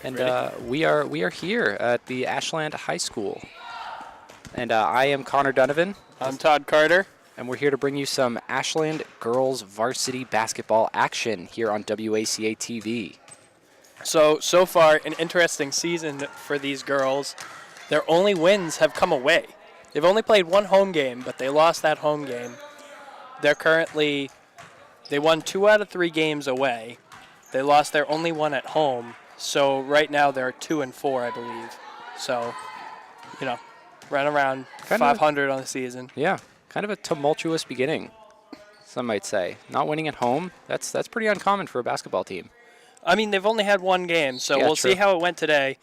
And we are here at the Ashland High School. And I am Connor Donovan. I'm Todd Carter. And we're here to bring you some Ashland girls varsity basketball action here on WACA-TV. So far, an interesting season for these girls. Their only wins have come away. They've only played one home game, but they lost that home game. They won 2 out of 3 games away. They lost their only one at home. So right now they're 2-4, I believe. So, right around 500 on the season. Yeah, kind of a tumultuous beginning, some might say. Not winning at home, that's pretty uncommon for a basketball team. I mean, they've only had one game, so yeah, we'll true. see how it went today.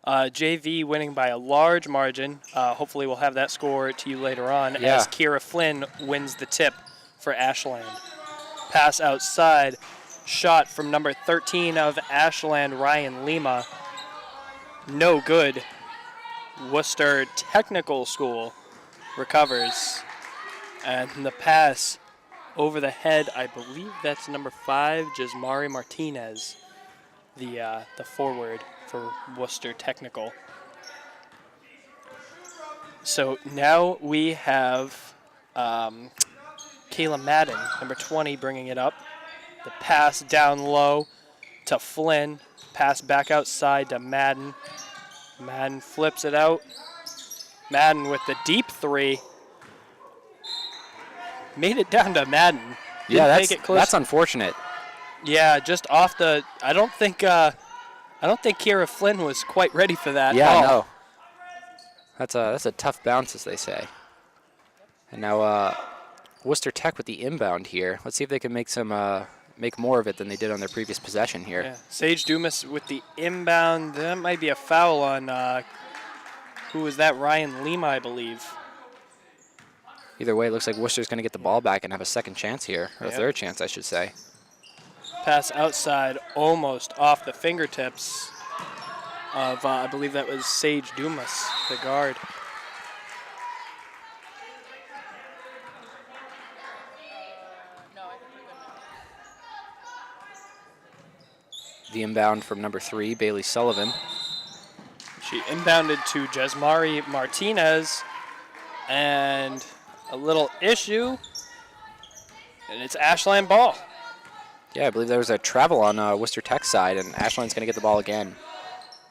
JV winning by a large margin. Hopefully we'll have that score to you later on as Erin Flynn wins the tip for Ashland. Pass outside. Shot from number 13 of Ashland, Ryan Lima. No good. Worcester Technical School recovers. And the pass over the head, I believe that's number 5, Jasmari Martinez, the forward for Worcester Technical. So now we have Kayla Madden, number 20, bringing it up. The pass down low to Flynn. Pass back outside to Madden. Madden flips it out. Madden with the deep 3. Made it down to Madden. That's unfortunate. Yeah, just off the. I don't think Erin Flynn was quite ready for that. Yeah, no. That's a tough bounce, as they say. And now Worcester Tech with the inbound here. Let's see if they can make more of it than they did on their previous possession here. Yeah. Sage Dumas with the inbound. That might be a foul on, who was that? Ryan Lima, I believe. Either way, it looks like Worcester's going to get the ball back and have a second chance here, or a third chance, I should say. Pass outside, almost off the fingertips of, I believe that was Sage Dumas, the guard. The inbound from number 3, Bailey Sullivan. She inbounded to Jasmari Martinez, and a little issue, and it's Ashland ball. Yeah, I believe there was a travel on Worcester Tech's side, and Ashland's going to get the ball again.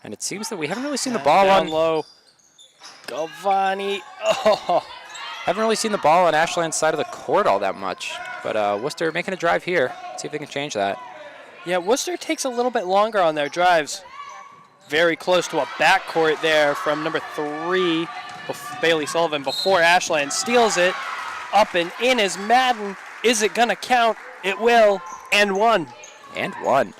And it seems that we haven't really seen the ball down low. Galvani. Oh. Haven't really seen the ball on Ashland's side of the court all that much. But Worcester making a drive here. Let's see if they can change that. Yeah, Worcester takes a little bit longer on their drives. Very close to a backcourt there from number 3, Bailey Sullivan, before Ashland steals it. Up and in is Madden. Is it going to count? It will. And one. And one.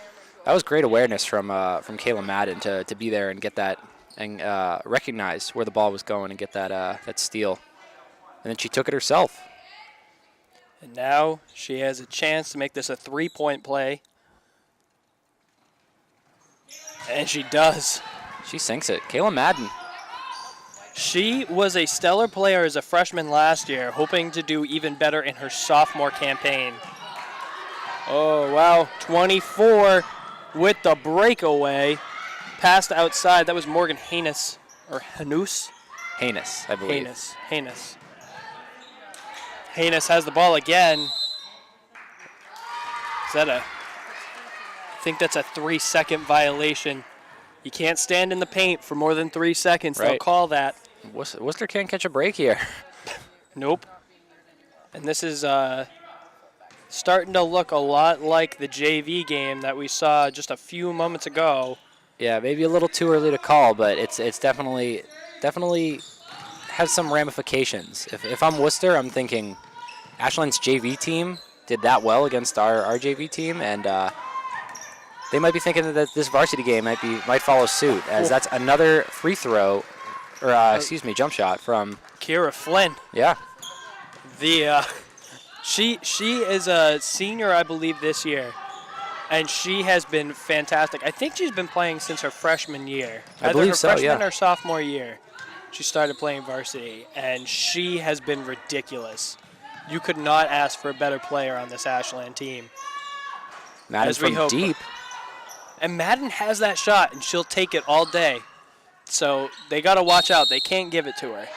That was great awareness from Kayla Madden to be there and get that and recognize where the ball was going and get that steal. And then she took it herself. And now she has a chance to make this a 3-point play. And she does. She sinks it. Kayla Madden. She was a stellar player as a freshman last year, hoping to do even better in her sophomore campaign. Oh, wow. 24 with the breakaway. Passed outside. That was Morgan Haynes. Or Hanus? Haynes, I believe. Haynes. Haynes has the ball again. Is that I think that's a 3-second violation. You can't stand in the paint for more than 3 seconds. Right. They'll call that. Worcester can't catch a break here. Nope. And this is starting to look a lot like the JV game that we saw just a few moments ago. Yeah, maybe a little too early to call, but it's definitely has some ramifications. If I'm Worcester, I'm thinking Ashland's JV team did that well against our JV team, and they might be thinking that this varsity game might follow suit, as that's another free throw, or jump shot from Erin Flynn. Yeah. She is a senior, I believe, this year, and she has been fantastic. I think she's been playing since her freshman year. I believe so, yeah. Either her freshman or sophomore year, she started playing varsity, and she has been ridiculous. You could not ask for a better player on this Ashland team. Madden from deep. And Madden has that shot, and she'll take it all day. So they got to watch out. They can't give it to her.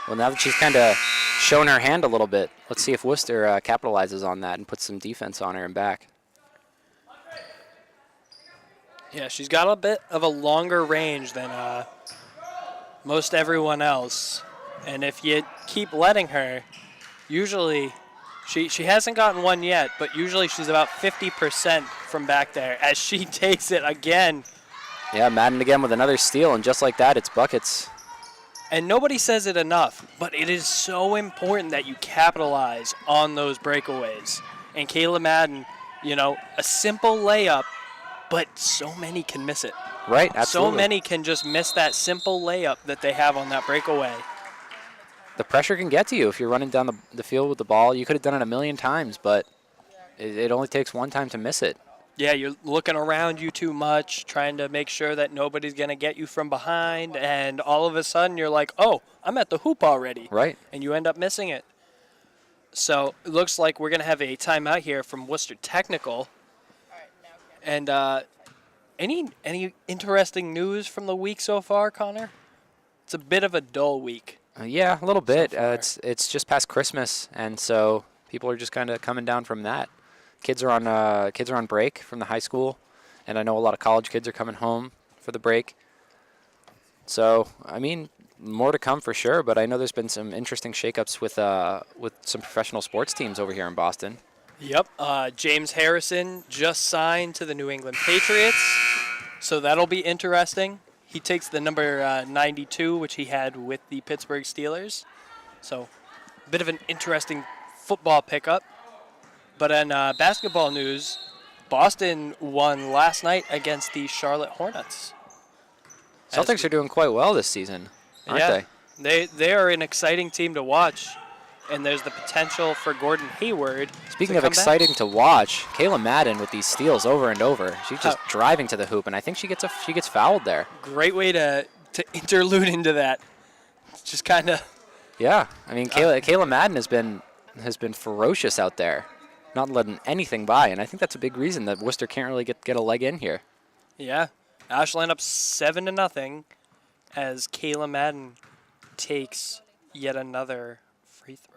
Well, now that she's kind of shown her hand a little bit, let's see if Worcester capitalizes on that and puts some defense on her and back. Yeah, she's got a bit of a longer range than most everyone else. And if you keep letting her, usually she hasn't gotten one yet, but usually she's about 50% from back there as she takes it again. Yeah, Madden again with another steal, and just like that, it's buckets. And nobody says it enough, but it is so important that you capitalize on those breakaways. And Kayla Madden, you know, a simple layup, but so many can miss it. Right, absolutely. So many can just miss that simple layup that they have on that breakaway. The pressure can get to you if you're running down the field with the ball. You could have done it a million times, but it only takes one time to miss it. Yeah, you're looking around you too much, trying to make sure that nobody's going to get you from behind, and all of a sudden you're like, oh, I'm at the hoop already. Right. And you end up missing it. So it looks like we're going to have a timeout here from Worcester Technical. And any interesting news from the week so far, Connor? It's a bit of a dull week. Yeah, a little bit. It's just past Christmas, and so people are just kind of coming down from that. Kids are on break from the high school, and I know a lot of college kids are coming home for the break. So, I mean, more to come for sure, but I know there's been some interesting shakeups with some professional sports teams over here in Boston. Yep. James Harrison just signed to the New England Patriots, so that'll be interesting. He takes the number 92, which he had with the Pittsburgh Steelers. So, a bit of an interesting football pickup. But in basketball news, Boston won last night against the Charlotte Hornets. Celtics are doing quite well this season, aren't they? They are an exciting team to watch, and there's the potential for Gordon Hayward. Speaking of exciting to watch, Kayla Madden with these steals over and over. She's just driving to the hoop, and I think she gets fouled there. Great way to interlude into that. Just kind of. Yeah, I mean Kayla Madden has been ferocious out there, not letting anything by, and I think that's a big reason that Worcester can't really get a leg in here. Yeah, Ashland up 7-0 as Kayla Madden takes yet another free throw.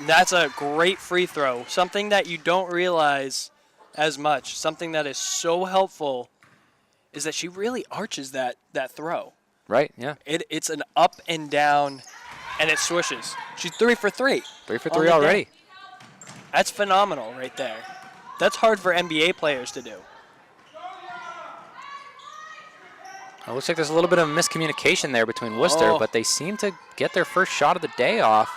That's a great free throw, something that you don't realize as much, something that is so helpful is that she really arches that throw. Right, yeah. It's an up and down, and it swishes. She's 3 for 3. 3 for 3 already. That's phenomenal right there. That's hard for NBA players to do. It looks like there's a little bit of miscommunication there between Worcester, but they seem to get their first shot of the day off.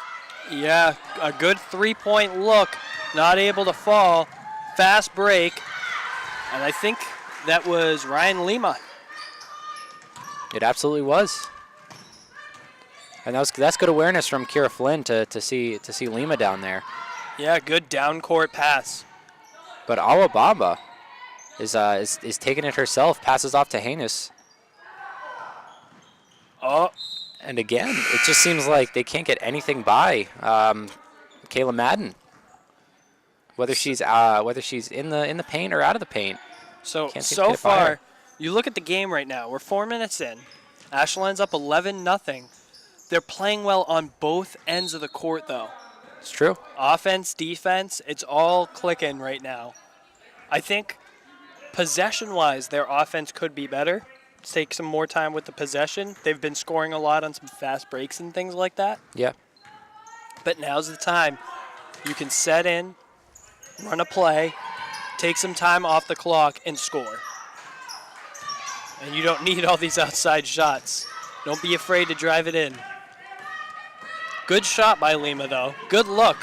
Yeah, a good three-point look, not able to fall. Fast break, and I think that was Ryan Lima. It absolutely was. And that's good awareness from Kira Flynn to see Lima down there. Yeah, good down-court pass. But Awabamba is taking it herself, passes off to Haynes. Oh. And again, it just seems like they can't get anything by Kayla Madden. Whether she's in the paint or out of the paint. So far, you look at the game right now. We're 4 minutes in. Ashland's up 11-0. They're playing well on both ends of the court, though. It's true. Offense, defense, it's all clicking right now. I think possession-wise, their offense could be better. Take some more time with the possession. They've been scoring a lot on some fast breaks and things like that. Yeah. But now's the time. You can set in, run a play, take some time off the clock, and score. And you don't need all these outside shots. Don't be afraid to drive it in. Good shot by Lima, though. Good look.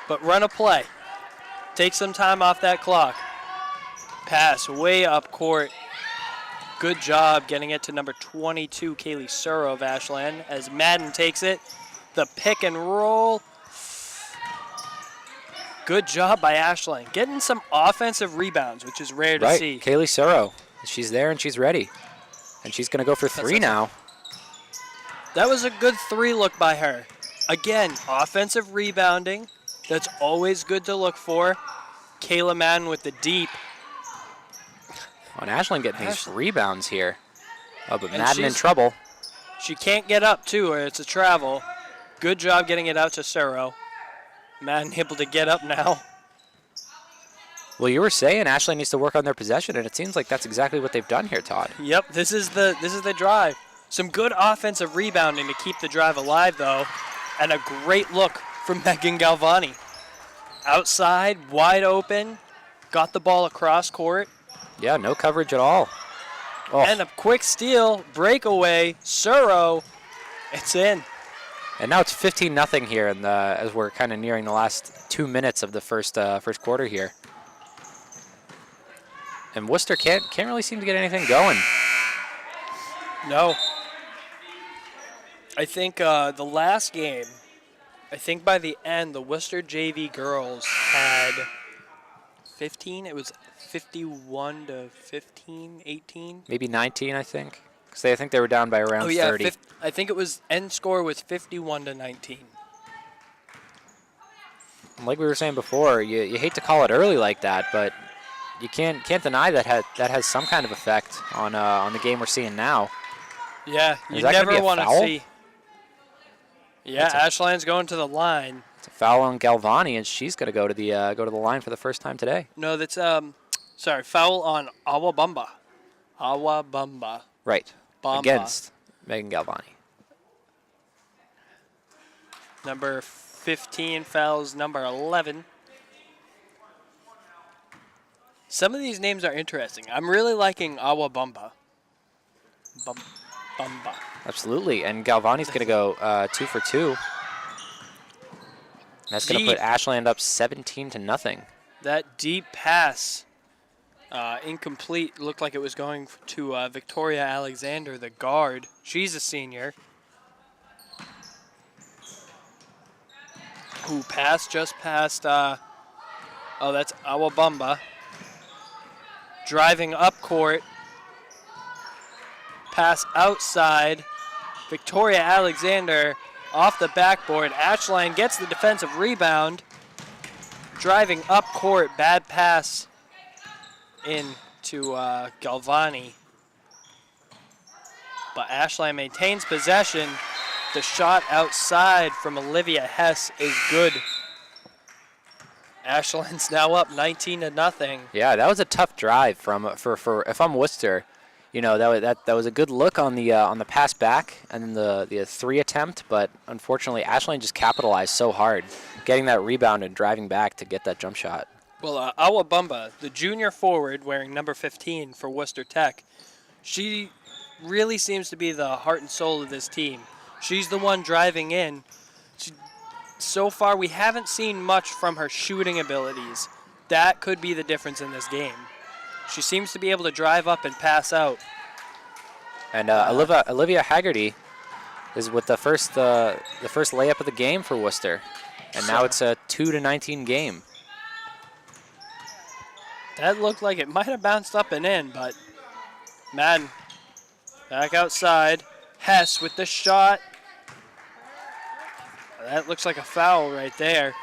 But run a play. Take some time off that clock. Pass way up court. Good job getting it to number 22, Kaylee Suro of Ashland, as Madden takes it. The pick and roll. Good job by Ashland. Getting some offensive rebounds, which is rare to see. Kaylee Suro. She's there and she's ready. And she's going to go for 3 now. That was a good 3 look by her. Again, offensive rebounding. That's always good to look for. Kayla Madden with the deep. And Ashland getting these rebounds here. Oh, but And Madden in trouble. She can't get up, too, or it's a travel. Good job getting it out to Suro. Madden able to get up now. Well, you were saying Ashland needs to work on their possession, and it seems like that's exactly what they've done here, Todd. Yep, this is the drive. Some good offensive rebounding to keep the drive alive, though, and a great look from Megan Galvani. Outside, wide open, got the ball across court. Yeah, no coverage at all. Oh. And a quick steal, breakaway, Suro, it's in. And now it's 15-0 here, as we're kind of nearing the last 2 minutes of the first quarter here. And Worcester can't really seem to get anything going. No. I think the last game, I think by the end, the Worcester JV girls had 15. It was 51 to 15, 18. Maybe 19, I think. Because I think they were down by around 30. I think it was end score was 51 to 19. Like we were saying before, you hate to call it early like that, but you can't deny that has some kind of effect on the game we're seeing now. Yeah, you never want to see. Yeah, Ashland's going to the line. It's a foul on Galvani, and she's going to go to the line for the first time today. No, that's foul on Awabumba. Awabumba. Right. Bamba. Against Megan Galvani. Number 15 fouls number 11. Some of these names are interesting. I'm really liking Awabumba. Bumba. Absolutely, and Galvani's going to go 2 for 2. That's going to put Ashland up 17-0. That deep pass, incomplete. Looked like it was going to Victoria Alexander, the guard. She's a senior. Who just passed. That's Awabumba. Driving up court. Pass outside. Victoria Alexander off the backboard. Ashland gets the defensive rebound. Driving up court. Bad pass into Galvani. But Ashland maintains possession. The shot outside from Olivia Hess is good. Ashland's now up 19-0. Yeah, that was a tough drive for if I'm Worcester. You know, that was a good look on the pass back and then the 3 attempt, but unfortunately Ashland just capitalized so hard, getting that rebound and driving back to get that jump shot. Well, Awabumba, the junior forward wearing number 15 for Worcester Tech, she really seems to be the heart and soul of this team. She's the one driving in. So far, we haven't seen much from her shooting abilities. That could be the difference in this game. She seems to be able to drive up and pass out. And Olivia Haggerty is with the first layup of the game for Worcester, and now it's a 2-19 game. That looked like it might have bounced up and in, but Madden back outside. Hess with the shot. That looks like a foul right there.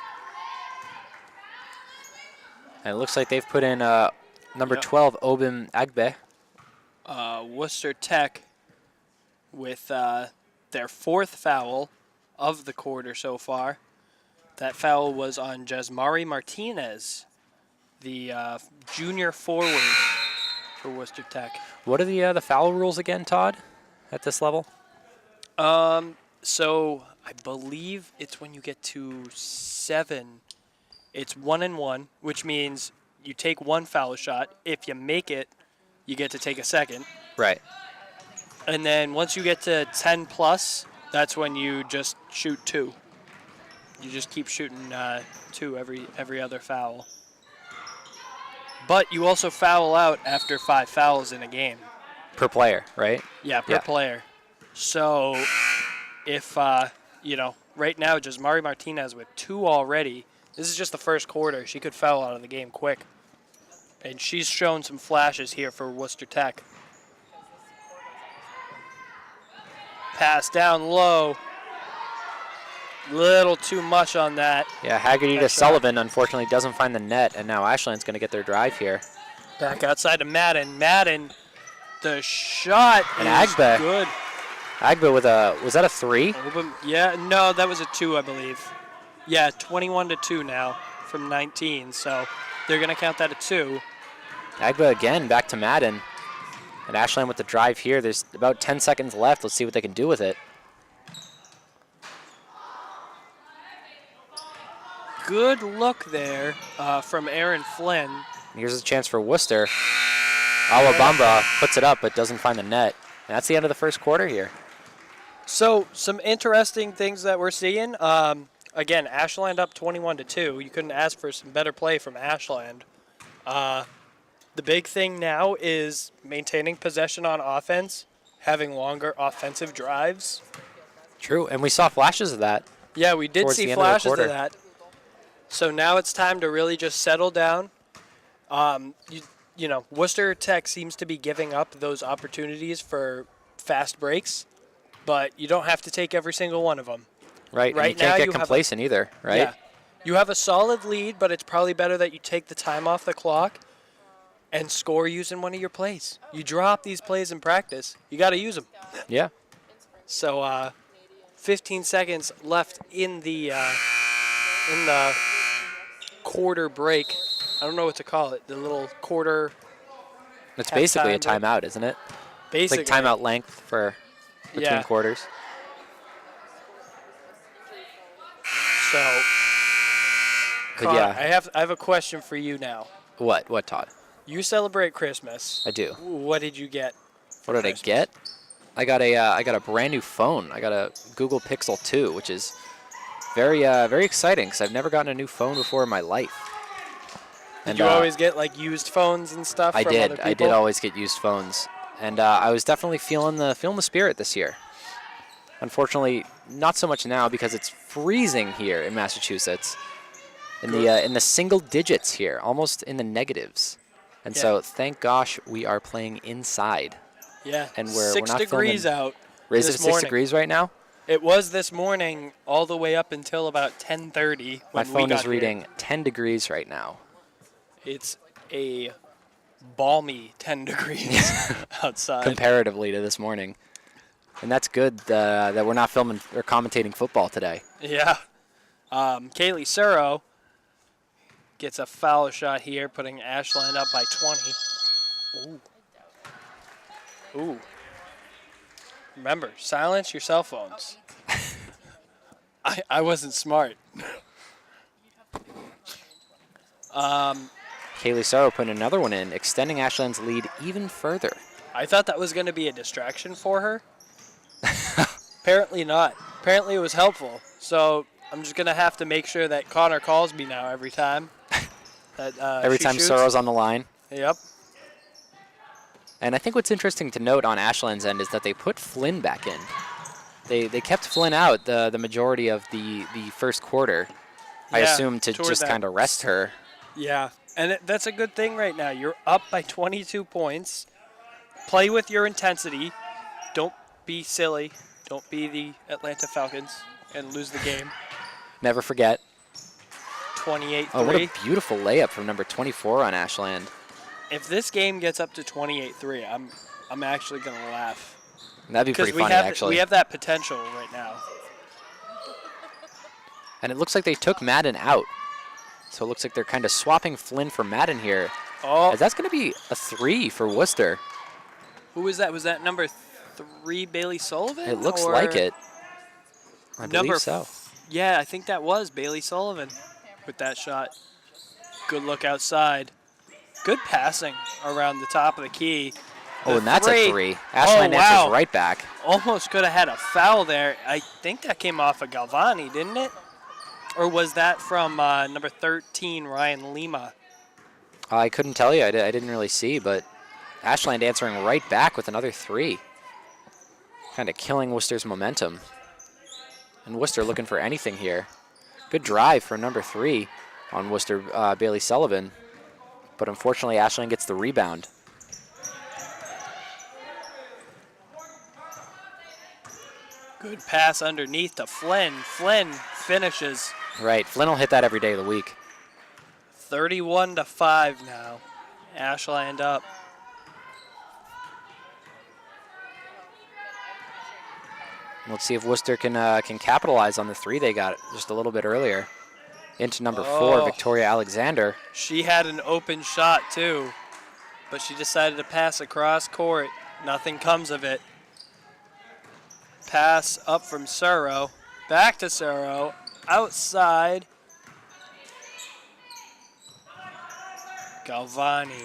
And it looks like they've put in number 12, Obim Agbe. Worcester Tech with their 4th foul of the quarter so far. That foul was on Jasmari Martinez, the junior forward for Worcester Tech. What are the foul rules again, Todd, at this level? So I believe it's when you get to 7. It's 1-1, which means you take 1 foul shot. If you make it, you get to take a second. Right. And then once you get to 10 plus, that's when you just shoot 2. You just keep shooting 2 every other foul. But you also foul out after 5 fouls in a game. Per player, right? Yeah, per player. So if, right now, Jasmari Martinez with 2 already. This is just the first quarter. She could foul out of the game quick. And she's shown some flashes here for Worcester Tech. Pass down low. Little too much on that. Yeah, Haggerty to That Sullivan unfortunately doesn't find the net, and now Ashland's going to get their drive here. Back outside to Madden. Madden, the shot And is Agba. good. Agba with was that a 3? Yeah, no, that was a 2, I believe. Yeah, 21-2 now from 19, so they're going to count that a 2. Agba again back to Madden. And Ashland with the drive here. There's about 10 seconds left. Let's see what they can do with it. Good look there from Erin Flynn. Here's a chance for Worcester. Awabamba puts it up but doesn't find the net. And that's the end of the first quarter here. So some interesting things that we're seeing. Again, Ashland up 21-2. You couldn't ask for some better play from Ashland. The big thing now is maintaining possession on offense, having longer offensive drives. True, and we saw flashes of that. Yeah, we did see flashes of that. So now it's time to really just settle down. You know, Worcester Tech seems to be giving up those opportunities for fast breaks, but you don't have to take every single one of them. Right, and you can't get complacent either, right? Yeah. You have a solid lead, but it's probably better that you take the time off the clock and score using one of your plays. You drop these plays in practice, you got to use them. Yeah. So 15 seconds left in the quarter break. I don't know what to call it. The little quarter. It's basically a timeout, isn't it? Basically. It's like timeout length for between quarters. So, Connor, yeah. I have a question for you now. What, Todd? You celebrate Christmas. I do. What did you get? What did I get? I got a brand new phone. I got a Google Pixel 2, which is very exciting because I've never gotten a new phone before in my life. Did you always get like used phones and stuff? I from did. Other people? I did always get used phones, and I was definitely feeling the spirit this year. Unfortunately, not so much now because it's freezing here in Massachusetts, in the single digits here, almost in the negatives, and so thank gosh we are playing inside. Yeah, and we're 6 not degrees out. Is it 6 degrees right now? It was this morning all the way up until about 10:30. My phone is reading 10 degrees right now. It's a balmy 10 degrees outside. Comparatively to this morning. And that's good that we're not filming or commentating football today. Yeah. Kaylee Suro gets a foul shot here, putting Ashland up by 20. Ooh. Remember, silence your cell phones. I wasn't smart. Kaylee Suro putting another one in, extending Ashland's lead even further. I thought that was going to be a distraction for her. Apparently not. Apparently it was helpful. So I'm just going to have to make sure that Connor calls me now every time. Every time Suro's on the line. Yep. And I think what's interesting to note on Ashland's end is that they put Flynn back in. They kept Flynn out the majority of the first quarter. Yeah, I assume to just kind of rest her. Yeah, and that's a good thing right now. You're up by 22 points. Play with your intensity. Don't be silly. Don't be the Atlanta Falcons and lose the game. Never forget. 28-3. Oh, what a beautiful layup from number 24 on Ashland. If this game gets up to 28-3, I'm actually going to laugh. That'd be pretty funny, actually. We have that potential right now. And it looks like they took Madden out. So it looks like they're kind of swapping Flynn for Madden here. Oh. That's going to be a 3 for Worcester. Who was that? Was that number 3 Bailey Sullivan? It looks like it. I believe so. Yeah, I think that was Bailey Sullivan with that shot. Good look outside. Good passing around the top of the key. Oh, and that's a 3. Ashland answers right back. Almost could have had a foul there. I think that came off of Galvani, didn't it? Or was that from number 13, Ryan Lima? I couldn't tell you. I didn't really see, but Ashland answering right back with another 3. Kind of killing Worcester's momentum. And Worcester looking for anything here. Good drive for number 3 on Worcester, Bailey Sullivan. But unfortunately, Ashland gets the rebound. Good pass underneath to Flynn. Flynn finishes. Right. Flynn will hit that every day of the week. 31-5 now. Ashland up. Let's see if Worcester can capitalize on the three they got just a little bit earlier. Into number 4, Victoria Alexander. She had an open shot too, but she decided to pass across court. Nothing comes of it. Pass up from Suro. Back to Suro. Outside. Galvani.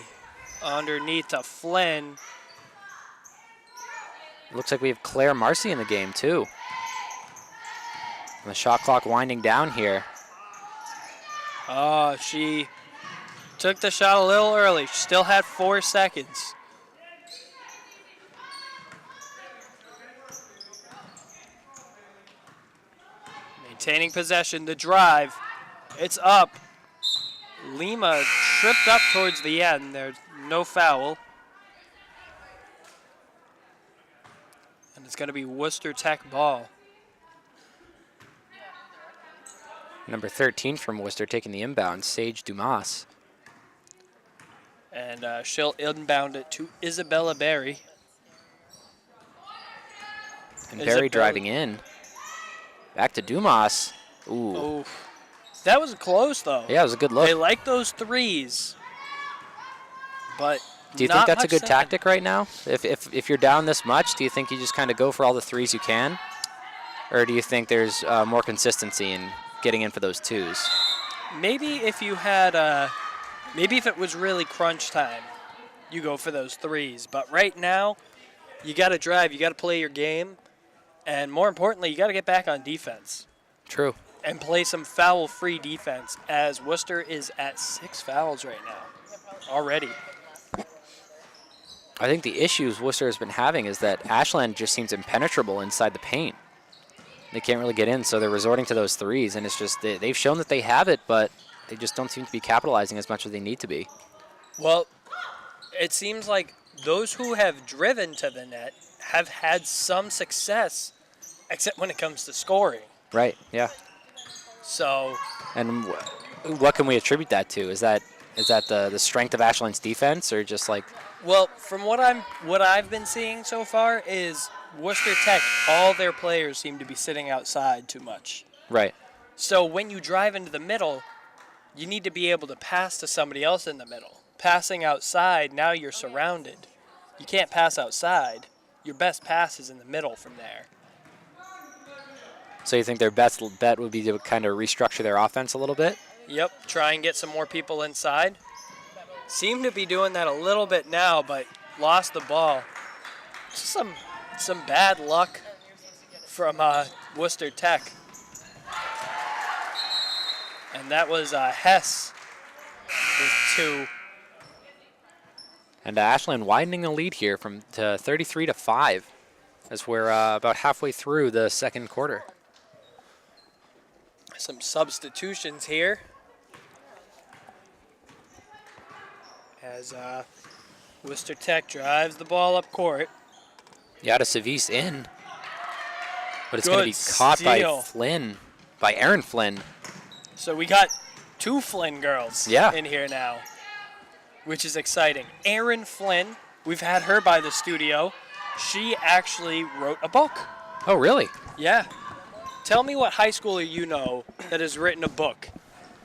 Underneath to Flynn. Looks like we have Claire Marcy in the game, too. And the shot clock winding down here. Oh, she took the shot a little early. She still had 4 seconds. Maintaining possession, the drive. It's up. Lima tripped up towards the end. There's no foul. And it's going to be Worcester Tech ball. Number 13 from Worcester taking the inbound, Sage Dumas. And she'll inbound it to Isabella Berry. And Berry driving in. Back to Dumas. Ooh. Oh, that was close, though. Yeah, it was a good look. They like those threes. But do you think that's a good tactic right now? If you're down this much, do you think you just kind of go for all the threes you can? Or do you think there's more consistency in getting in for those twos? Maybe if you had, maybe if it was really crunch time, you go for those threes. But right now, you got to drive, you got to play your game, and more importantly, you got to get back on defense. True. And play some foul-free defense, as Worcester is at 6 fouls right now already. I think the issues Worcester has been having is that Ashland just seems impenetrable inside the paint. They can't really get in, so they're resorting to those threes, and it's just they've shown that they have it, but they just don't seem to be capitalizing as much as they need to be. Well, it seems like those who have driven to the net have had some success, except when it comes to scoring. Right, yeah. So. And what can we attribute that to? Is that the strength of Ashland's defense, or just like? Well, from what I've been seeing so far is Worcester Tech, all their players seem to be sitting outside too much. Right. So when you drive into the middle, you need to be able to pass to somebody else in the middle. Passing outside, now you're surrounded. You can't pass outside. Your best pass is in the middle from there. So you think their best bet would be to kind of restructure their offense a little bit? Yep, try and get some more people inside. Seem to be doing that a little bit now, but lost the ball. Just some bad luck from Worcester Tech. And that was Hess with 2. And Ashland widening the lead here from to 33-5 as we're about halfway through the second quarter. Some substitutions here. As Worcester Tech drives the ball up court. Yada Savis in. But it's going to be caught by Flynn, by Erin Flynn. So we got 2 Flynn girls in here now, which is exciting. Erin Flynn, we've had her by the studio. She actually wrote a book. Oh, really? Yeah. Tell me what high schooler you know that has written a book.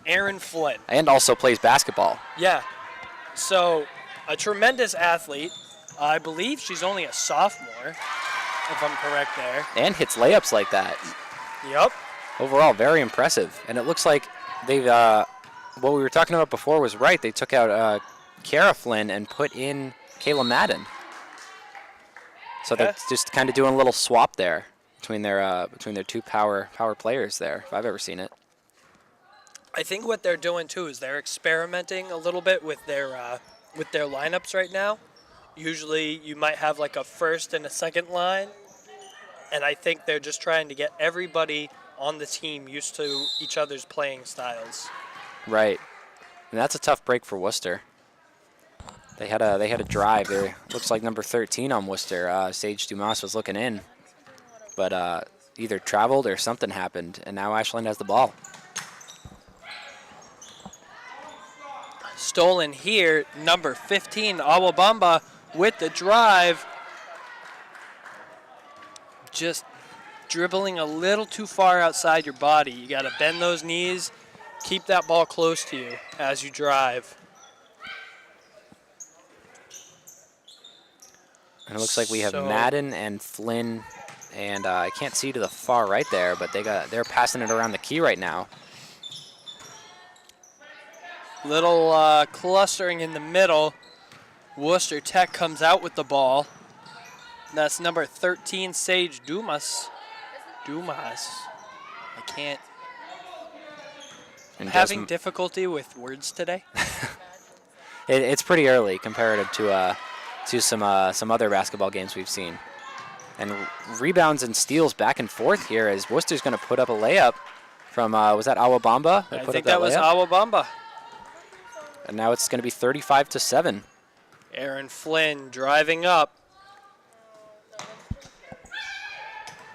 Erin Flynn. And also plays basketball. Yeah. So, a tremendous athlete. I believe she's only a sophomore, if I'm correct there. And hits layups like that. Yep. Overall, very impressive. And it looks like they've, what we were talking about before was right. They took out Kiara Flynn and put in Kayla Madden. So they're just kind of doing a little swap there between their 2 power players there, if I've ever seen it. I think what they're doing too is they're experimenting a little bit with their lineups right now. Usually you might have like a first and a second line, and I think they're just trying to get everybody on the team used to each other's playing styles. Right, and that's a tough break for Worcester. They had a drive there. Looks like number 13 on Worcester, Sage Dumas, was looking in, but either traveled or something happened, and now Ashland has the ball. Stolen here, number 15, Awabamba with the drive. Just dribbling a little too far outside your body. You got to bend those knees, keep that ball close to you as you drive. And it looks like we have Madden and Flynn, and I can't see to the far right there, but they're passing it around the key right now. Little clustering in the middle. Worcester Tech comes out with the ball. That's number 13, Sage Dumas. I can't. I'm having difficulty with words today. It's pretty early comparative to some other basketball games we've seen. And rebounds and steals back and forth here as Worcester's going to put up a layup from, was that Awabamba? I think that was Awabamba. And now it's going to be 35-7. Erin Flynn driving up.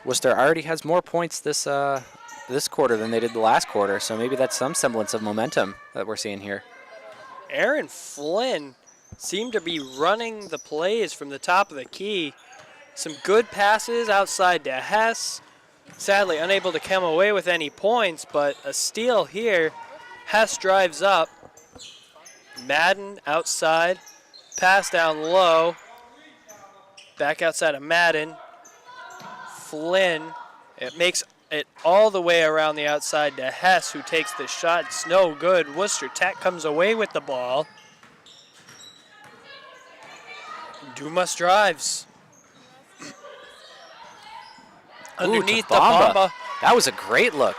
Worcester already has more points this quarter than they did the last quarter, so maybe that's some semblance of momentum that we're seeing here. Erin Flynn seemed to be running the plays from the top of the key. Some good passes outside to Hess. Sadly unable to come away with any points, but a steal here. Hess drives up. Madden outside. Pass down low. Back outside of Madden. Flynn. It makes it all the way around the outside to Hess, who takes the shot. It's no good. Worcester Tech comes away with the ball. Dumas drives. Underneath the Bamba. That was a great look.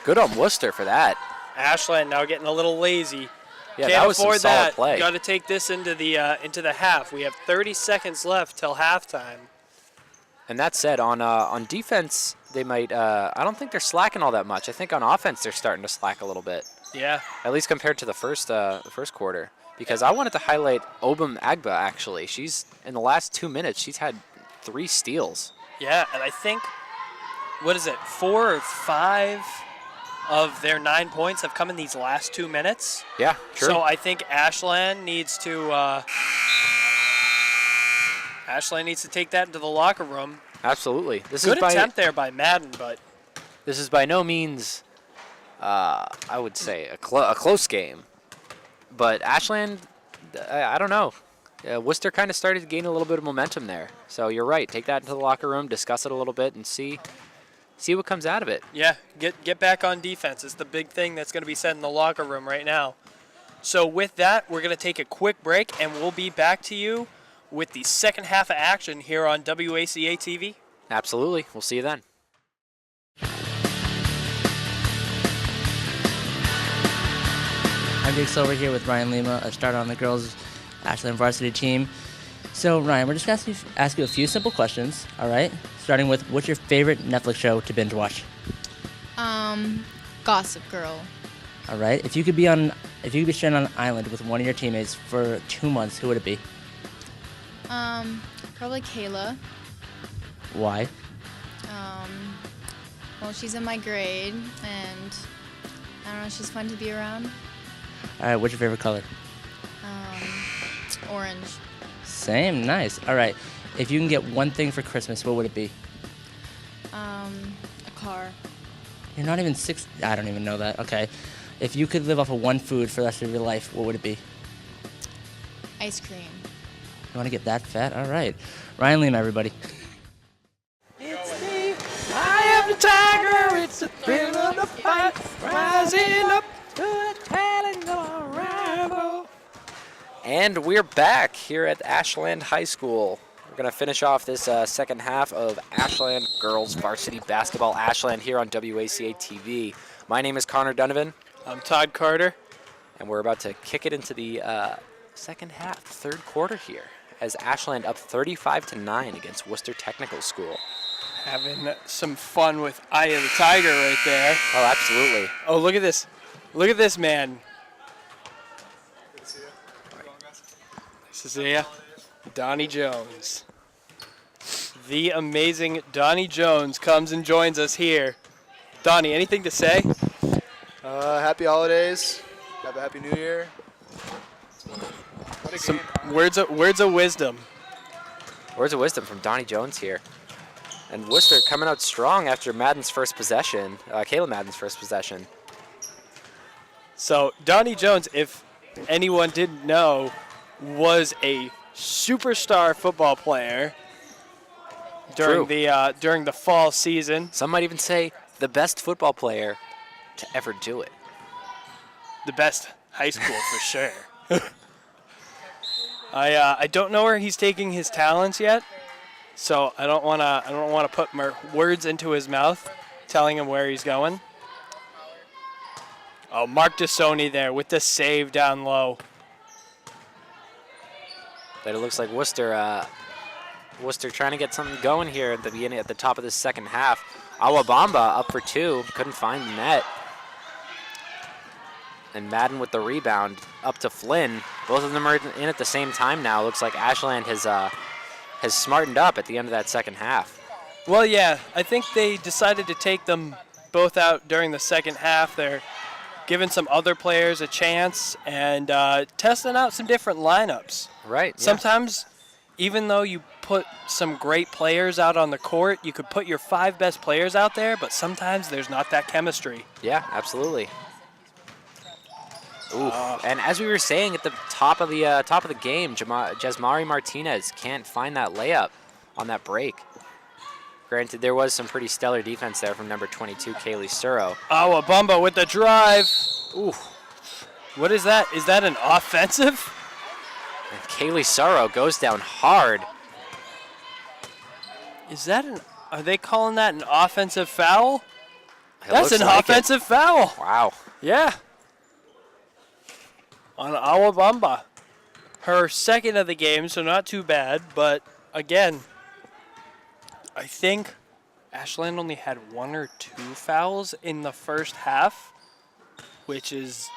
Good on Worcester for that. Ashland now getting a little lazy. Yeah, Can't that was afford some solid that. play. Got to take this into the half. We have 30 seconds left till halftime. And that said, on defense, they might. I don't think they're slacking all that much. I think on offense they're starting to slack a little bit. Yeah. At least compared to the first quarter. Because I wanted to highlight Obum Agba actually. She's in the last 2 minutes. She's had 3 steals. Yeah, and I think, 4 or 5 of their 9 points have come in these last 2 minutes. Yeah, sure. So I think Ashland needs to take that into the locker room. Absolutely. Good attempt there by Madden, but this is by no means, I would say, a close game. But Ashland, I don't know. Worcester kind of started to gain a little bit of momentum there. So you're right. Take that into the locker room, discuss it a little bit, and see what comes out of it. Yeah, get back on defense. It's the big thing that's going to be said in the locker room right now. So with that, we're going to take a quick break, and we'll be back to you with the second half of action here on WACA-TV. Absolutely. We'll see you then. I'm Jake Silver here with Ryan Lima, a starter on the girls' Ashland varsity team. So, Ryan, we're just going to ask you a few simple questions, all right? Starting with, what's your favorite Netflix show to binge watch? Gossip Girl. All right. If you could be stranded on an island with one of your teammates for 2 months, who would it be? Probably Kayla. Why? Well, she's in my grade, and I don't know, she's fun to be around. All right. What's your favorite color? Orange. Same. Nice. All right. If you can get one thing for Christmas, what would it be? A car. You're not even 6. I don't even know that. Okay. If you could live off of one food for the rest of your life, what would it be? Ice cream. You want to get that fat? All right. Ryan Lima, everybody. It's me. I am the tiger. It's the thrill of the fight. Rising up to the challenge of rival. And we're back here at Ashland High School. We're going to finish off this second half of Ashland Girls Varsity Basketball Ashland here on WACA-TV. My name is Connor Donovan. I'm Todd Carter. And we're about to kick it into the second half, third quarter here, as Ashland up 35-9 against Worcester Technical School. Having some fun with Eye of the Tiger right there. Oh, absolutely. Oh, look at this. Look at this man. Nice to see ya. Donnie Jones. The amazing Donnie Jones comes and joins us here. Donnie, anything to say? Happy holidays. Have a happy new year. What a Some game. words of wisdom. Words of wisdom from Donnie Jones here. And Worcester coming out strong after Madden's first possession, Caleb Madden's first possession. So Donnie Jones, if anyone didn't know, was a superstar football player during the fall season. Some might even say the best football player to ever do it. The best high school for sure. I don't know where he's taking his talents yet, so I don't wanna put words into his mouth, telling him where he's going. Oh, Mark Dasoni there with the save down low. But it looks like Worcester trying to get something going here at the top of the second half. Awabamba up for 2, couldn't find the net. And Madden with the rebound up to Flynn. Both of them are in at the same time now. Looks like Ashland has smartened up at the end of that second half. Well, yeah, I think they decided to take them both out during the second half. They're giving some other players a chance and testing out some different lineups. Right. Yeah. Sometimes, even though you put some great players out on the court, you could put your 5 best players out there, but sometimes there's not that chemistry. Yeah, absolutely. Ooh. And as we were saying at the top of the game, Jasmari Martinez can't find that layup on that break. Granted, there was some pretty stellar defense there from number 22, Kaylee Suro. Awabamba with the drive. Ooh. What is that? Is that an offensive? And Kaylee Suro goes down hard. Are they calling that an offensive foul? It That's looks an like it. offensive foul. Wow. Yeah. On Awabamba. Her second of the game, so not too bad. But again, I think Ashland only had 1 or 2 fouls in the first half, which is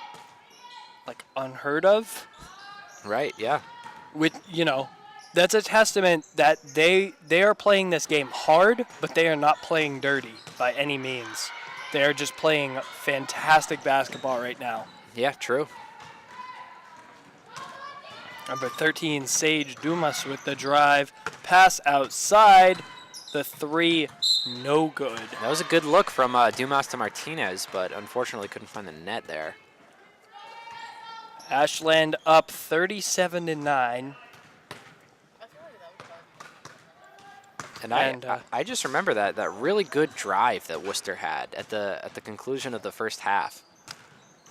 like unheard of. Right, yeah. That's a testament that they are playing this game hard, but they are not playing dirty by any means. They are just playing fantastic basketball right now. Yeah, true. Number 13, Sage Dumas with the drive. Pass outside. The 3, no good. That was a good look from Dumas to Martinez, but unfortunately couldn't find the net there. Ashland up 37-9. And I just remember that really good drive that Worcester had at the conclusion of the first half.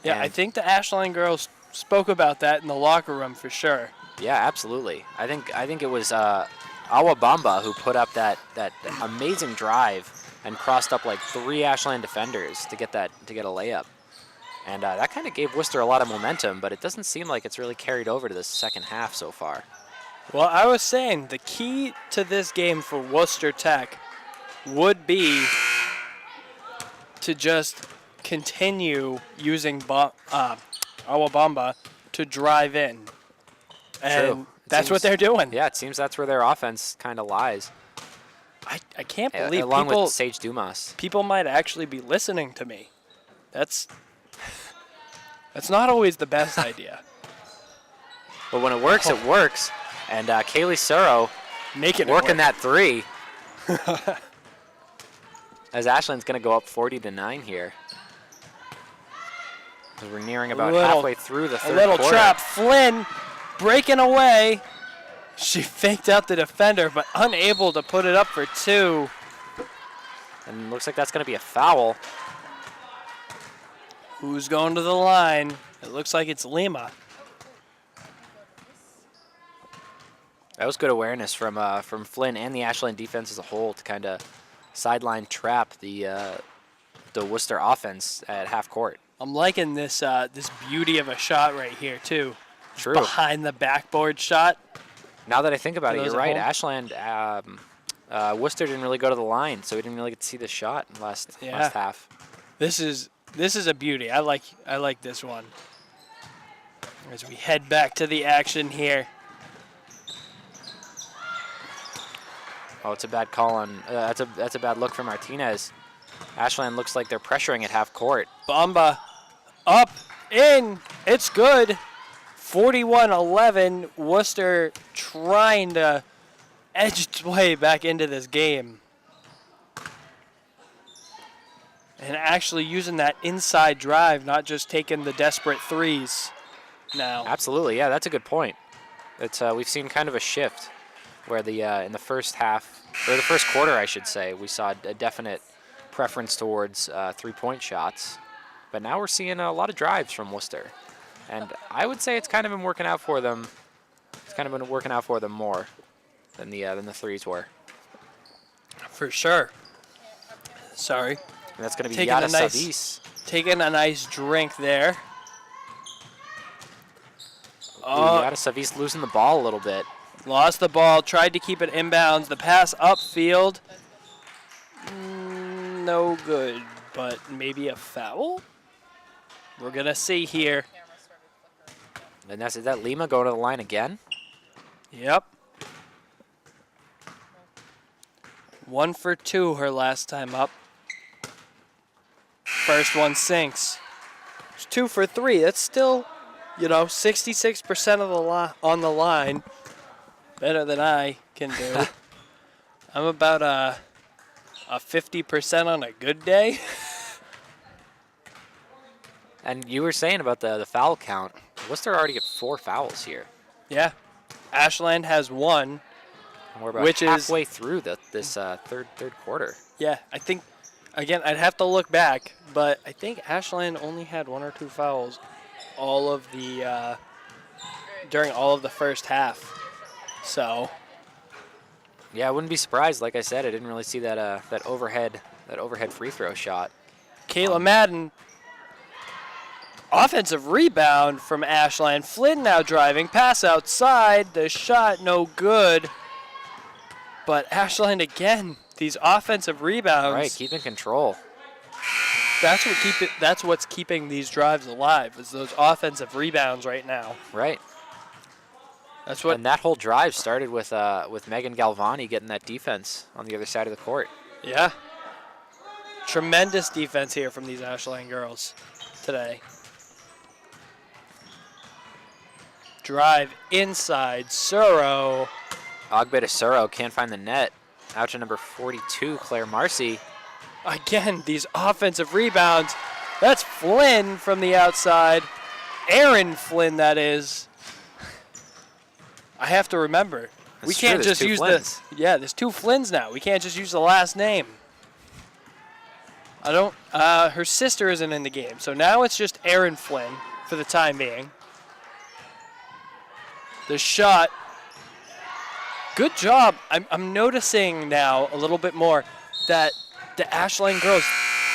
Yeah, And I think the Ashland girls spoke about that in the locker room for sure. Yeah, absolutely. I think it was Awabamba who put up that amazing drive and crossed up like 3 Ashland defenders to get a layup. And that kind of gave Worcester a lot of momentum, but it doesn't seem like it's really carried over to the second half so far. Well, I was saying the key to this game for Worcester Tech would be to just continue using Awabamba to drive in. And True. that's what they're doing. Yeah, it seems that's where their offense kind of lies. I can't believe along with Sage Dumas. people might actually be listening to me. That's not always the best idea. But when it works, it works. And Kaylee Suro working that 3. As Ashland's going to go up 40-9 here. As we're nearing about halfway through the third quarter. A little quarter. trap. Flynn breaking away. She faked out the defender, but unable to put it up for 2. And looks like that's going to be a foul. Who's going to the line? It looks like it's Lima. That was good awareness from Flynn and the Ashland defense as a whole to kind of sideline trap the Worcester offense at half court. I'm liking this this beauty of a shot right here too. True. Behind the backboard shot. Now that I think about it, those you're at right. home? Ashland, Worcester didn't really go to the line, so we didn't really get to see the shot last half. This is a beauty. I like this one. As we head back to the action here. Oh, it's a bad call on. That's a bad look for Martinez. Ashland looks like they're pressuring at half court. Bamba up, in, it's good. 41-11, Worcester trying to edge its way back into this game. And actually using that inside drive, not just taking the desperate threes now. Absolutely, yeah, that's a good point. It's we've seen kind of a shift where the in the first half, or the first quarter, I should say, we saw a definite preference towards three-point shots. But now we're seeing a lot of drives from Worcester. And I would say it's kind of been working out for them. It's kind of been working out for them more than the threes were. For sure. Sorry. And that's going to be Yada Savis. Taking a nice drink there. Yada Savis losing the ball a little bit. Lost the ball, tried to keep it inbounds. The pass upfield. No good, but maybe a foul? We're going to see here. And is that Lima going to the line again? Yep. 1 for 2 her last time up. First one sinks. It's 2 for 3. That's still, 66% of the on the line. Better than I can do. I'm about a 50% on a good day. And you were saying about the foul count. Worcester already get 4 fouls here. Yeah. Ashland has 1. And we're about which halfway through this third quarter. Yeah, I think, again, I'd have to look back, but I think Ashland only had 1 or 2 fouls during all of the first half. So. Yeah, I wouldn't be surprised. Like I said, I didn't really see that overhead free throw shot. Kayla Madden. Offensive rebound from Ashland. Flynn now driving. Pass outside. The shot no good. But Ashland again. These offensive rebounds. Right, keeping control. That's what's keeping these drives alive. Is those offensive rebounds right now. Right. That's what. And that whole drive started with Megan Galvani getting that defense on the other side of the court. Yeah. Tremendous defense here from these Ashland girls today. Drive inside, Suro. Ogbeta Suro can't find the net. Out to number 42, Claire Marcy. Again, these offensive rebounds. That's Flynn from the outside. Erin Flynn, that is. I have to remember. That's we can't true, just use Flynn's. there's 2 Flynns now. We can't just use the last name. Her sister isn't in the game, so now it's just Erin Flynn for the time being. The shot. Good job. I'm noticing now a little bit more that the Ashland girls,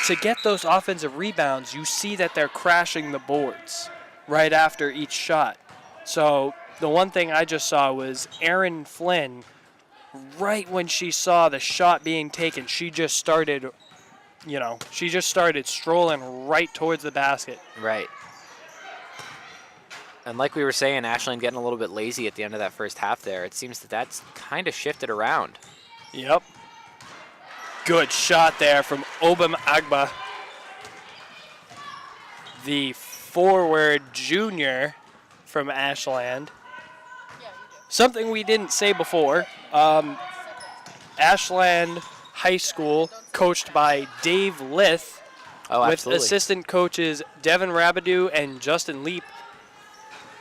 to get those offensive rebounds, you see that they're crashing the boards right after each shot. So the one thing I just saw was Erin Flynn, right when she saw the shot being taken, she just started strolling right towards the basket. Right. And like we were saying, Ashland getting a little bit lazy at the end of that first half there. It seems that's kind of shifted around. Yep. Good shot there from Obam Agba, the forward junior from Ashland. Something we didn't say before. Ashland High School, coached by Dave Lith, Oh, with absolutely. assistant coaches Devin Rabidou and Justin Leap.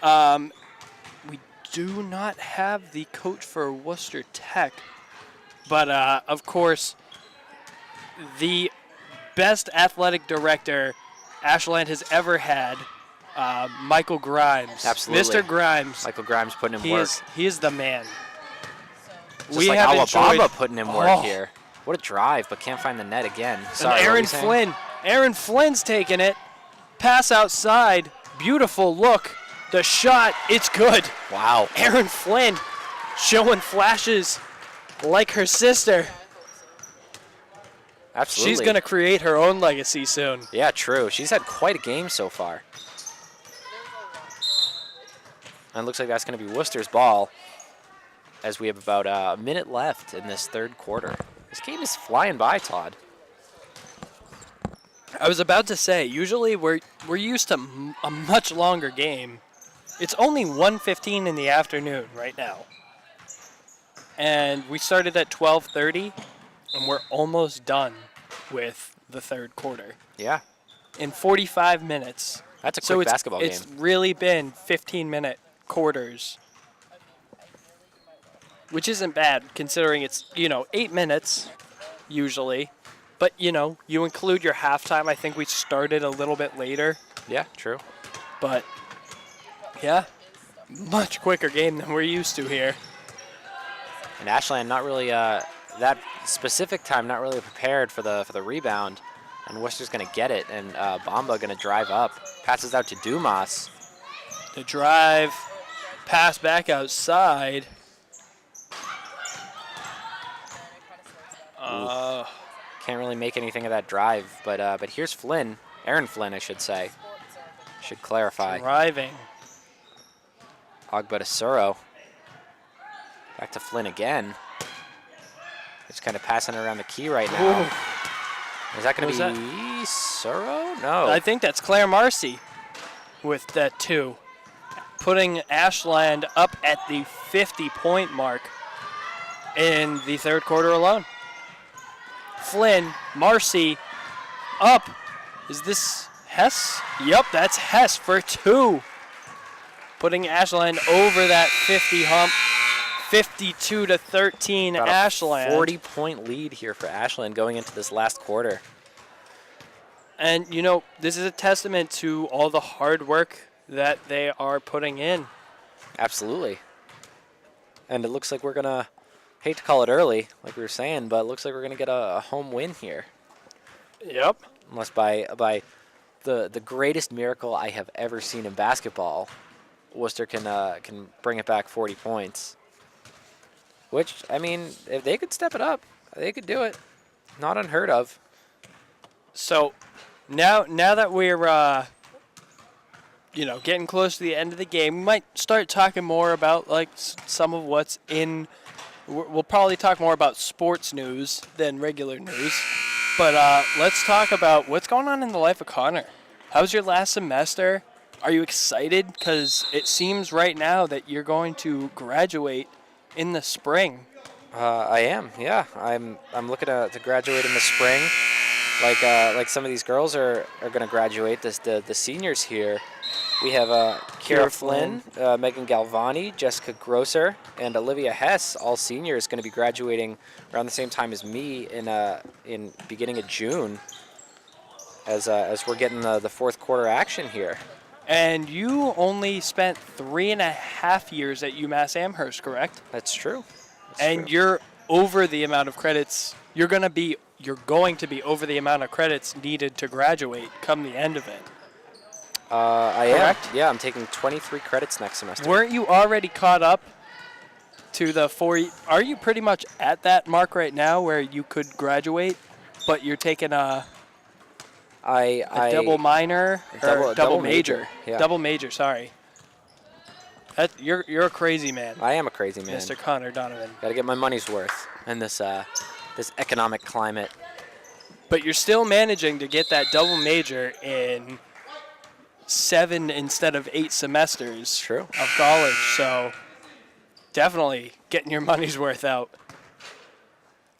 We do not have the coach for Worcester Tech, but of course, the best athletic director Ashland has ever had, Michael Grimes. Absolutely. Mr. Grimes. Michael Grimes putting in work. He is the man. Just like Alabama putting in work here. What a drive, but can't find the net again. Sorry, And what were Erin you saying? Flynn. Erin Flynn's taking it. Pass outside. Beautiful look. The shot, it's good. Wow. Erin Flynn showing flashes like her sister. Absolutely. She's going to create her own legacy soon. Yeah, true. She's had quite a game so far. And it looks like that's going to be Worcester's ball. as we have about a minute left in this third quarter. This game is flying by, Todd. I was about to say, usually we're used to a much longer game. It's only 1:15 in the afternoon right now. And we started at 12:30, and we're almost done with the third quarter. Yeah. In 45 minutes. That's a quick basketball game. It's really been 15-minute quarters, which isn't bad considering it's, 8 minutes usually. But, you include your halftime. I think we started a little bit later. Yeah, true. But, yeah, much quicker game than we're used to here. And Ashland not really, that specific time, not really prepared for the rebound. And Worcester's going to get it, and Bamba going to drive up. Passes out to Dumas. The drive, pass back outside. Can't really make anything of that drive, but here's Flynn. Erin Flynn, I should say. Should clarify. Driving. Agbatasuro. Back to Flynn again. Just kind of passing around the key right now. Ooh. Is that going to be Suro? No. I think that's Claire Marcy with that 2. Putting Ashland up at the 50-point mark in the third quarter alone. Flynn, Marcy, up. Is this Hess? Yup, that's Hess for 2. Putting Ashland over that 50 hump. 52-13 About Ashland. A 40-point lead here for Ashland going into this last quarter. And, this is a testament to all the hard work that they are putting in. Absolutely. And it looks like we're going to, hate to call it early, like we were saying, but it looks like we're going to get a home win here. Yep. Unless by the greatest miracle I have ever seen in basketball, Worcester can bring it back 40 points. Which, I mean, if they could step it up, they could do it. Not unheard of. So now that we're, getting close to the end of the game, we might start talking more about, some of what's in. We'll probably talk more about sports news than regular news. But let's talk about what's going on in the life of Connor. How's your last semester? Are you excited? Because it seems right now that you're going to graduate in the spring. I am, yeah. I'm looking to graduate in the spring. Like some of these girls are going to graduate. The seniors here. We have Kira Flynn, Megan Galvani, Jessica Grosser, and Olivia Hess, all seniors, going to be graduating around the same time as me in beginning of June. As we're getting the fourth quarter action here. And you only spent 3.5 years at UMass Amherst, correct? That's true. You're over the amount of credits. You're going to be over the amount of credits needed to graduate come the end of it. I am. Yeah, I'm taking 23 credits next semester. Weren't you already caught up to the 4? Are you pretty much at that mark right now where you could graduate, but you're taking a double minor or double major? Yeah. Double major. Sorry. You're a crazy man. I am a crazy man, Mr. Connor Donovan. Got to get my money's worth in this economic climate. But you're still managing to get that double major in 7 instead of 8 semesters. True. Of college. So definitely getting your money's worth out.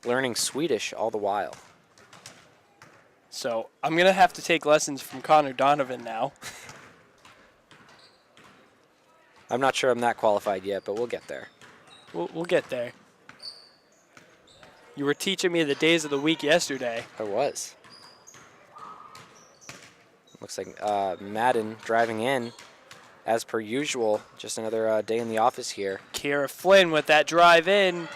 Learning Swedish all the while. So I'm going to have to take lessons from Connor Donovan now. I'm not sure I'm that qualified yet, but we'll get there. We'll get there. You were teaching me the days of the week yesterday. I was. Looks like Madden driving in, as per usual. Just another day in the office here. Kira Flynn with that drive in.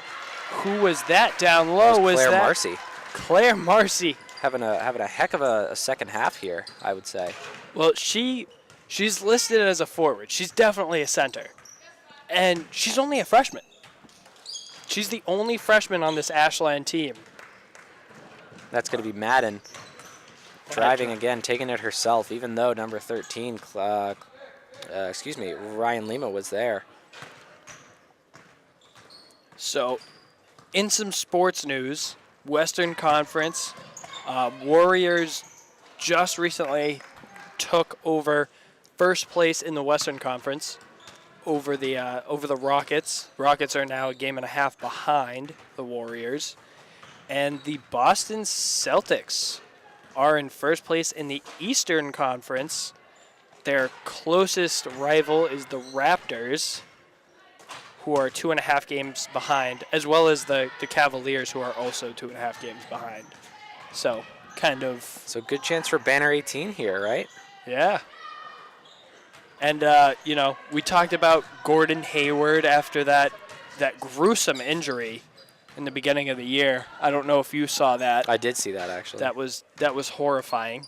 Who was that down low? Was Claire Marcy. Claire Marcy. Having a heck of a second half here, I would say. Well, she's listed as a forward. She's definitely a center. And she's only a freshman. She's the only freshman on this Ashland team. That's going to be Madden. Driving again, taking it herself, even though number 13, Ryan Lima was there. So, in some sports news, Western Conference, Warriors just recently took over first place in the Western Conference over the Rockets. Rockets are now a game and a half behind the Warriors. And the Boston Celtics are in first place in the Eastern Conference. Their closest rival is the Raptors, who are 2.5 games behind, as well as the Cavaliers, who are also 2.5 games behind. So, kind of... So good chance for Banner 18 here, right? Yeah. And, we talked about Gordon Hayward after that gruesome injury in the beginning of the year. I don't know if you saw that. I did see that, actually. That was horrifying.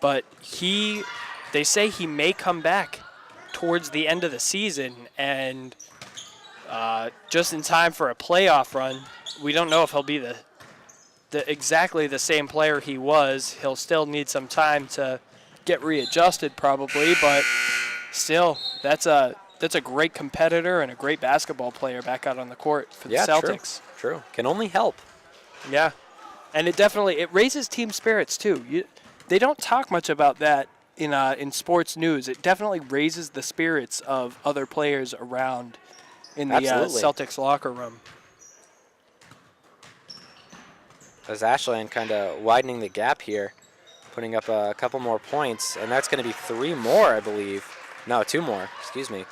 But they say he may come back towards the end of the season, and just in time for a playoff run. We don't know if he'll be exactly the same player he was. He'll still need some time to get readjusted probably, but still, that's a great competitor and a great basketball player back out on the court for the Celtics. True. Can only help. Yeah. And it raises team spirits too. They don't talk much about that in sports news. It definitely raises the spirits of other players around in the Celtics locker room. As Ashland kind of widening the gap here, putting up a couple more points, and that's going to be 3 more, I believe. No, 2 more, excuse me.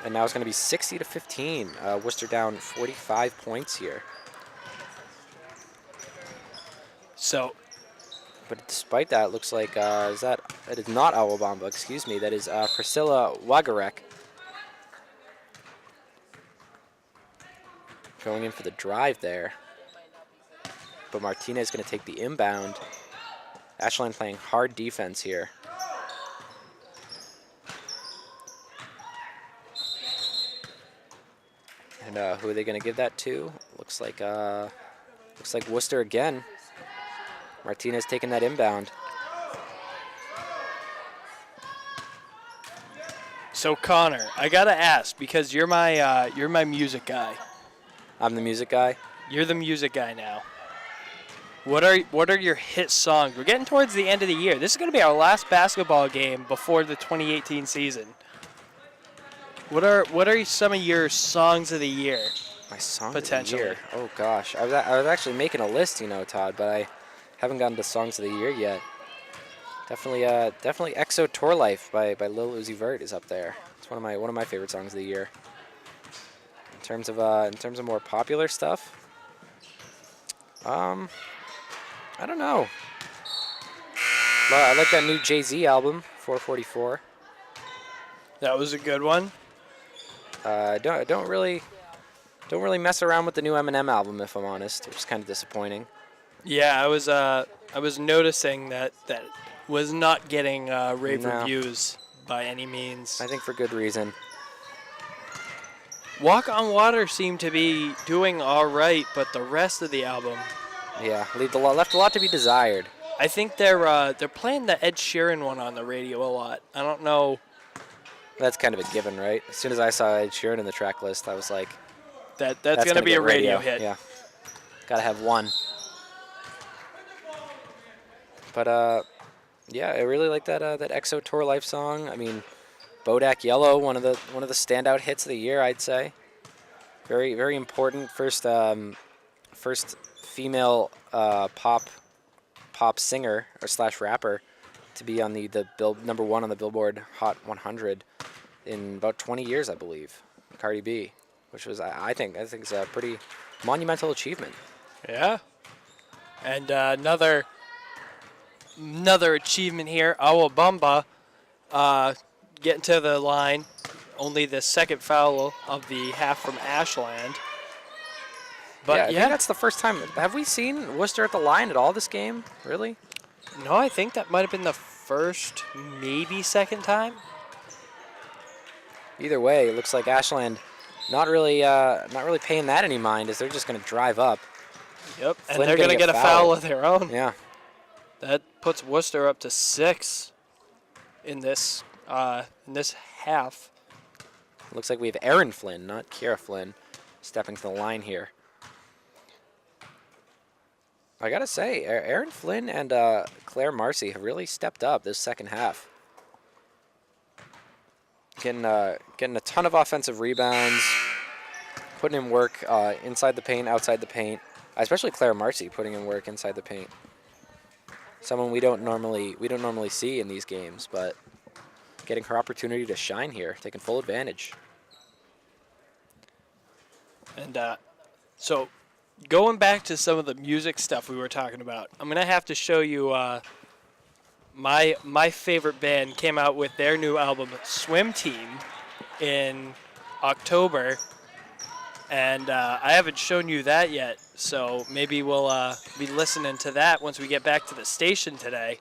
And now it's going to be 60-15. Worcester down 45 points here. So, but despite that, it looks like that is not Awabamba, excuse me. That is Priscilla Wagarek going in for the drive there. But Martinez is going to take the inbound. Ashland playing hard defense here. And who are they going to give that to? Looks like Worcester again. Martinez taking that inbound. So Connor, I gotta ask, because you're my music guy. I'm the music guy. You're the music guy now. What are your hit songs? We're getting towards the end of the year. This is gonna be our last basketball game before the 2018 season. What are some of your songs of the year? My songs of the year. Oh gosh, I was actually making a list, Todd, but I haven't gotten to songs of the year yet. Definitely "EXO Tour Life" by Lil Uzi Vert is up there. It's one of my favorite songs of the year. In terms of more popular stuff, I don't know. I like that new Jay-Z album, 444. That was a good one. Don't really mess around with the new Eminem album, if I'm honest. It was kind of disappointing. Yeah, I was noticing that was not getting rave reviews by any means. I think for good reason. Walk on Water seemed to be doing all right, but the rest of the album, yeah, left a lot to be desired. I think they're playing the Ed Sheeran one on the radio a lot. I don't know. That's kind of a given, right? As soon as I saw Ed Sheeran in the track list, I was like, that's going to be a radio hit. Yeah, gotta have one. But yeah, I really like that EXO Tour Life song. I mean, Bodak Yellow, one of the standout hits of the year, I'd say. Very, very important first female pop singer or / rapper to be on the number 1 on the Billboard Hot 100 in about 20 years, I believe. Cardi B, which was I think is a pretty monumental achievement. Yeah, and another achievement here, Awabamba getting to the line. Only the second foul of the half from Ashland. But I think that's the first time. Have we seen Worcester at the line at all this game? Really? No, I think that might have been the first, maybe second time. Either way, it looks like Ashland not really paying that any mind, as they're just going to drive up. Yep, Flynn, and they're going to get a foul of their own. Yeah. That puts Worcester up to 6 in this half. Looks like we have Erin Flynn, not Kira Flynn, stepping to the line here. I gotta say, Erin Flynn and Claire Marcy have really stepped up this second half. Getting a ton of offensive rebounds, putting in work inside the paint, outside the paint. Especially Claire Marcy putting in work inside the paint. Someone we don't normally see in these games, but getting her opportunity to shine here, taking full advantage. And so going back to some of the music stuff we were talking about, I'm going to have to show you my favorite band came out with their new album, Swim Team, in October. And I haven't shown you that yet, so maybe we'll be listening to that once we get back to the station today.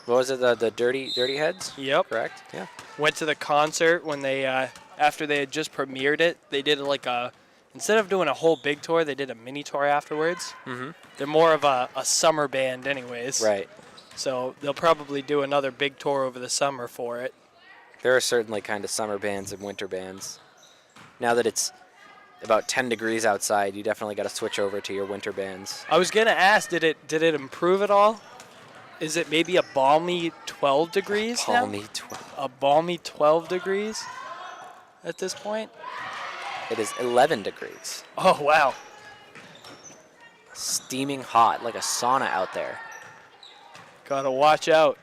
What was it, the Dirty Heads? Yep. Correct? Yeah. Went to the concert when they, after they had just premiered it, they did like instead of doing a whole big tour, they did a mini tour afterwards. Mm-hmm. They're more of a summer band anyways. Right. So they'll probably do another big tour over the summer for it. There are certainly kind of summer bands and winter bands. Now that it's about 10 degrees outside, you definitely got to switch over to your winter bands. I was going to ask, did it improve at all? Is it maybe a balmy 12 degrees now? A balmy 12 degrees at this point? It is 11 degrees. Oh, wow. Steaming hot, like a sauna out there. Gotta watch out.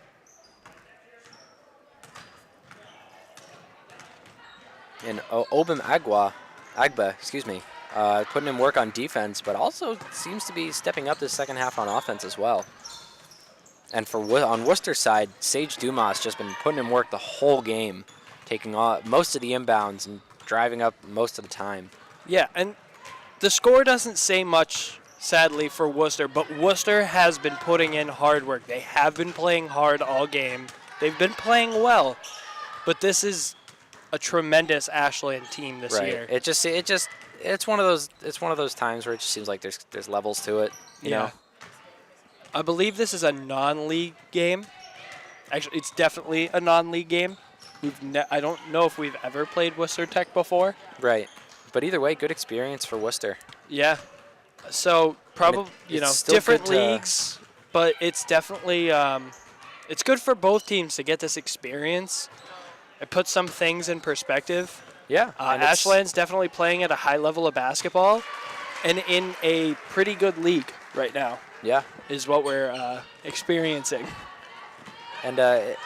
And Obim Agba, putting in work on defense, but also seems to be stepping up this second half on offense as well. And on Worcester's side, Sage Dumas just been putting in work the whole game, taking most of the inbounds and driving up most of the time. Yeah, and the score doesn't say much, sadly, for Worcester, but Worcester has been putting in hard work. They have been playing hard all game. They've been playing well, but this is a tremendous Ashland team this year. It's one of those times where it just seems like there's levels to it. You know? I believe this is a non-league game. Actually, it's definitely a non-league game. I don't know if we've ever played Worcester Tech before. Right, but either way, good experience for Worcester. Yeah. So probably different leagues, but it's definitely it's good for both teams to get this experience. It puts some things in perspective. Yeah. Ashland's definitely playing at a high level of basketball and in a pretty good league right now. Yeah. Is what we're experiencing. And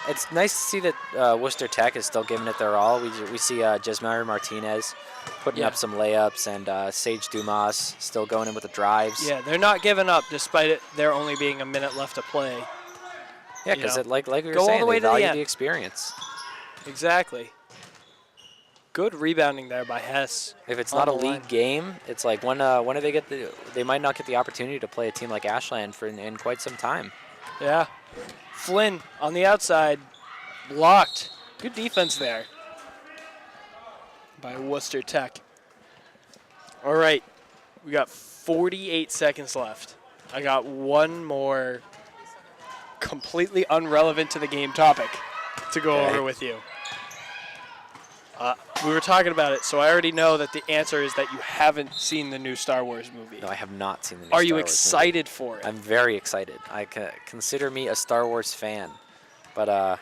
it's nice to see that Worcester Tech is still giving it their all. We see Jesmari Martinez putting up some layups, and Sage Dumas still going in with the drives. Yeah, they're not giving up despite there only being a minute left to play. Yeah, because like we were go saying, all the way they to value the end. the experience. Exactly. Good rebounding there by Hess. If it's not a league game, it's like when do they get they might not get the opportunity to play a team like Ashland in quite some time. Yeah. Flynn on the outside, blocked. Good defense there by Worcester Tech. All right, we got 48 seconds left. I got one more completely irrelevant to the game topic to go over with you. We were talking about it, so I already know that the answer is that you haven't seen the new Star Wars movie. No, I have not seen the new Are Star you Wars excited movie. for it? I'm very excited. I consider me a Star Wars fan, but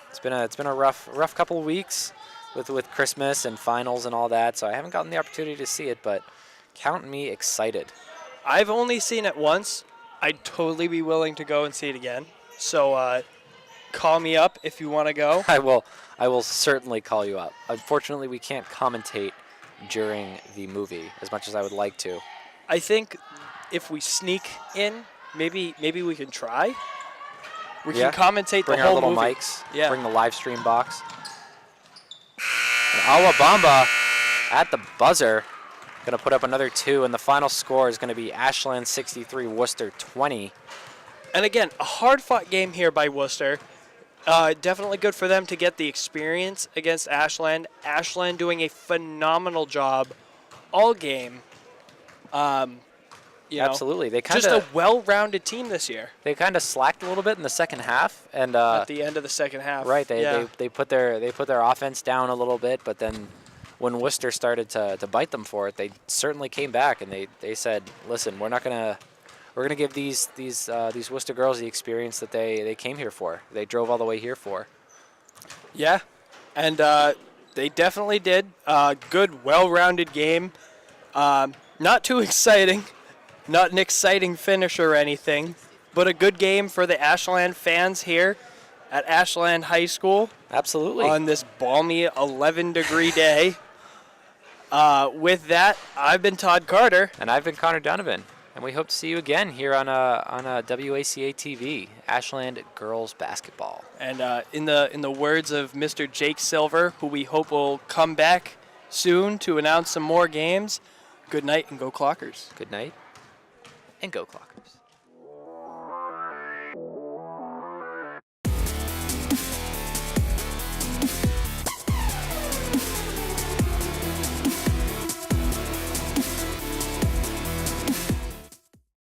it's been a rough couple of weeks with Christmas and finals and all that, so I haven't gotten the opportunity to see it, but count me excited. I've only seen it once. I'd totally be willing to go and see it again. So call me up if you want to go. I will certainly call you up. Unfortunately, we can't commentate during the movie as much as I would like to. I think if we sneak in, maybe we can try. We can commentate bring the whole our little movie. mics. Yeah. Bring the live stream box. And Awabamba at the buzzer, going to put up another 2, and the final score is going to be Ashland 63, Worcester 20. And again, a hard-fought game here by Worcester. Definitely good for them to get the experience against Ashland. Ashland doing a phenomenal job all game. Absolutely. They kind just a of well-rounded team this year. They kind of slacked a little bit in the second half, and At the end of the second half. right, they put their offense down a little bit, but then when Worcester started to bite them for it, they certainly came back and they said, listen, we're gonna give these Worcester girls the experience that they came here for. They drove all the way here for. Yeah, and they definitely did. Good, well-rounded game. Not too exciting. Not an exciting finish or anything, but a good game for the Ashland fans here at Ashland High School. Absolutely. On this balmy 11-degree day. With that, I've been Todd Carter. And I've been Connor Donovan. And we hope to see you again here on a WACA-TV, Ashland Girls Basketball. And in the words of Mr. Jake Silver, who we hope will come back soon to announce some more games, good night and go Clockers. Good night and go Clockers.